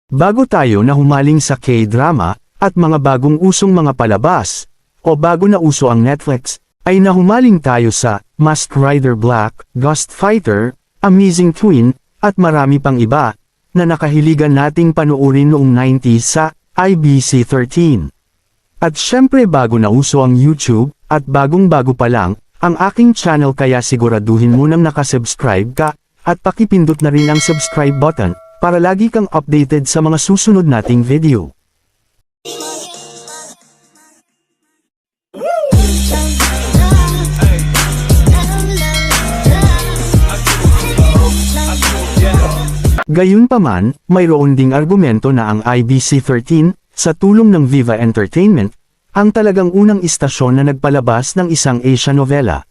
Bago tayo na humaling sa K-drama, at mga bagong usong mga palabas, o bago na uso ang Netflix, ay nahumaling tayo sa Masked Rider Black, Ghost Fighter, Amazing Twin, at marami pang iba, na nakahiligan nating panuorin noong 90s sa IBC13. At syempre bago na uso ang YouTube, at bagong-bago pa lang, ang aking channel kaya siguraduhin mo nang nakasubscribe ka, at pakipindot na rin ang subscribe button, para lagi kang updated sa mga susunod nating video. Gayunpaman, mayroon ding argumento na ang IBC13, sa tulong ng Viva Entertainment, ang talagang unang istasyon na nagpalabas ng isang Asia novela.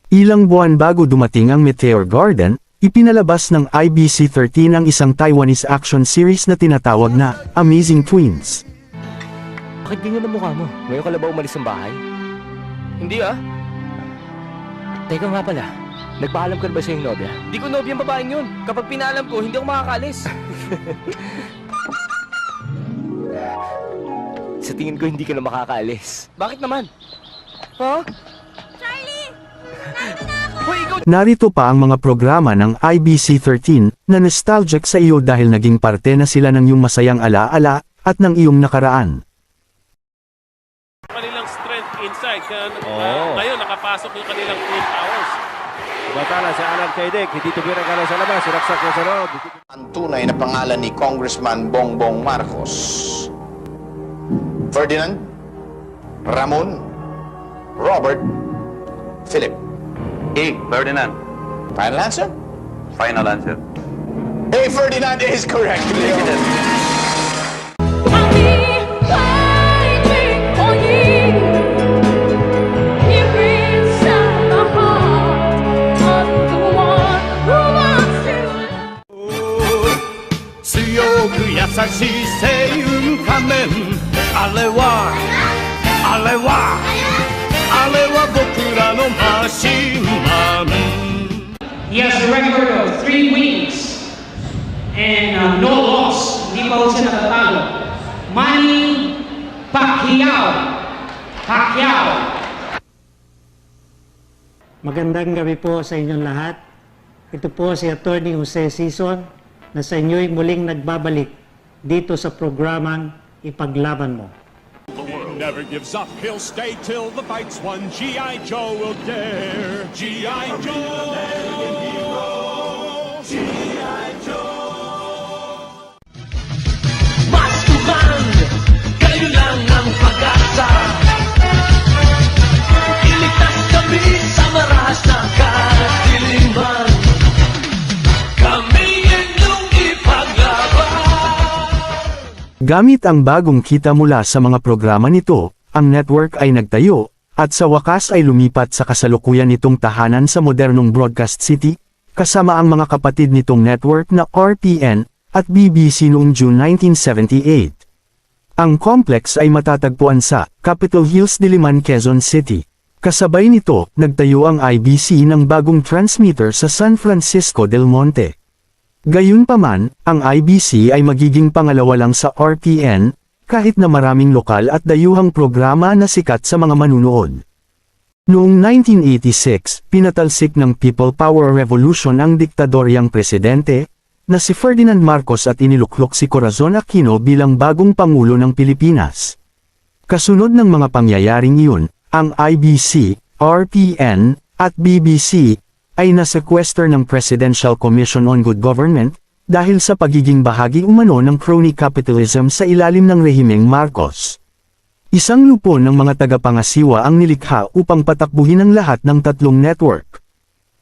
Ilang buwan bago dumating ang Meteor Garden, ipinalabas ng IBC13 ang isang Taiwanese action series na tinatawag na Amazing Twins. Bakit ganyan ang mukha mo? Ngayon ka na ba umalis ng bahay? Hindi ah. Teka nga pala, nagpaalam ka na ba sa iyong nobya? Hindi ko nobya ang babaeng yun. Kapag pinaalam ko, hindi ako makakaalis. Sa tingin ko hindi ka na makakaalis. Bakit naman? Ha? Narito pa ang mga programa ng IBC13 na nostalgic sa iyo dahil naging parte na sila ng iyong masayang alaala at ng iyong nakaraan. Kanilang strength inside. Ngayon nakapasok yung kanilang twin powers. Batala si Alan Kaydik, hindi tubira ka sa labas, sinaksak niya sa loob. Ang tunay na pangalan ni Congressman Bongbong Marcos. Ferdinand, Ramon, Robert, Philip. A. Ferdinand. Final answer? Final answer. A. Ferdinand is correct. He has a record of 3 wins and no loss. Hindi pa ho siya natatalo. Manny Pacquiao. Magandang gabi po sa inyong lahat. Ito po si Attorney Jose Sison na sa inyo'y muling nagbabalik dito sa programang Ipaglaban Mo. Never gives up, he'll stay till the fight's won. G.I. Joe will dare. G.I. Joe, G.I. Joe. Mastukan, kayo lang ang pag-asa. Iligtas kami sa marahas na kadiliman. Kami inyong ipaglaban. Gamit ang bagong kita mula sa mga programa nito, ang network ay nagtayo, at sa wakas ay lumipat sa kasalukuyan nitong tahanan sa modernong Broadcast City, kasama ang mga kapatid nitong network na RPN at BBC noong June 1978. Ang complex ay matatagpuan sa Capitol Hills, Diliman, Quezon City. Kasabay nito, nagtayo ang IBC ng bagong transmitter sa San Francisco del Monte. Gayunpaman, ang IBC ay magiging pangalawa lang sa RPN, kahit na maraming lokal at dayuhang programa na sikat sa mga manunood. Noong 1986, pinatalsik ng People Power Revolution ang diktadoryang presidente, na si Ferdinand Marcos at iniluklok si Corazon Aquino bilang bagong Pangulo ng Pilipinas. Kasunod ng mga pangyayaring iyon, ang IBC, RPN, at BBC, ay nasequester ng Presidential Commission on Good Government, dahil sa pagiging bahagi umano ng crony capitalism sa ilalim ng rehimeng Marcos. Isang lupon ng mga tagapangasiwa ang nilikha upang patakbuhin ang lahat ng tatlong network.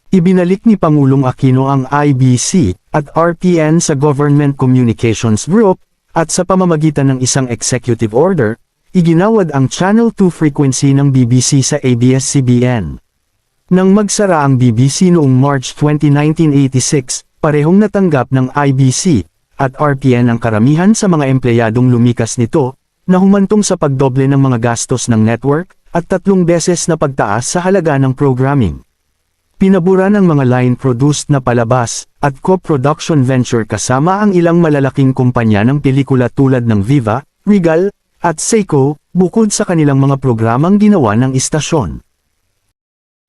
Ibinalik ni Pangulong Aquino ang IBC at RPN sa Government Communications Group, at sa pamamagitan ng isang executive order, iginawad ang Channel 2 frequency ng BBC sa ABS-CBN. Nang magsara ang BBC noong March 20, 1986, parehong natanggap ng IBC at RPN ang karamihan sa mga empleyadong lumikas nito, na humantong sa pagdoble ng mga gastos ng network, at 3 beses na pagtaas sa halaga ng programming. Pinabura ng mga line-produced na palabas at co-production venture kasama ang ilang malalaking kumpanya ng pelikula tulad ng Viva, Regal, at Seiko, bukod sa kanilang mga programang ginawa ng istasyon.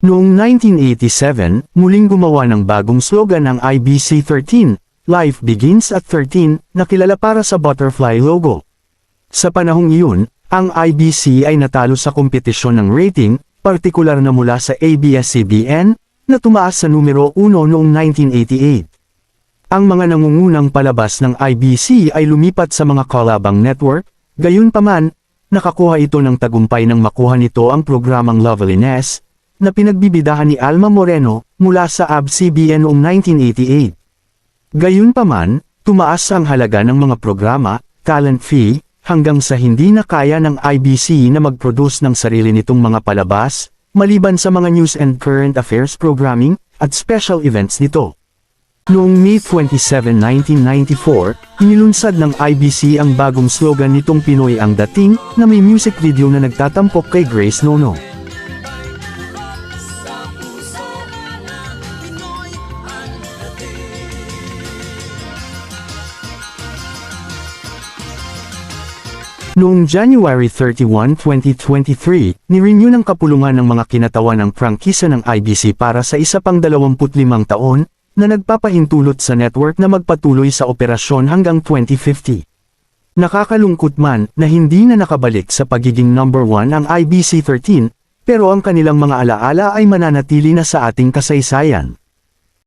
Noong 1987, muling gumawa ng bagong slogan ng IBC13, Life Begins at 13, na kilala para sa butterfly logo. Sa panahong iyon, ang IBC ay natalo sa kompetisyon ng rating, partikular na mula sa ABS-CBN, na tumaas sa numero 1 noong 1988. Ang mga nangungunang palabas ng IBC ay lumipat sa mga kalabang network, gayunpaman, nakakuha ito ng tagumpay nang makuha nito ang programang Loveliness, na pinagbibidahan ni Alma Moreno, mula sa ABS-CBN noong 1988. Gayunpaman, tumaas ang halaga ng mga programa, talent fee, hanggang sa hindi na kaya ng IBC na mag-produce ng sarili nitong mga palabas, maliban sa mga news and current affairs programming, at special events nito. Noong May 27, 1994, inilunsad ng IBC ang bagong slogan nitong Pinoy ang dating, na may music video na nagtatampok kay Grace Nono. Noong January 31, 2023, nirenew ng kapulungan ng mga kinatawan ng prangkisa ng IBC para sa isa pang 25 taon, na nagpapahintulot sa network na magpatuloy sa operasyon hanggang 2050. Nakakalungkot man na hindi na nakabalik sa pagiging number 1 ang IBC13, pero ang kanilang mga alaala ay mananatili na sa ating kasaysayan.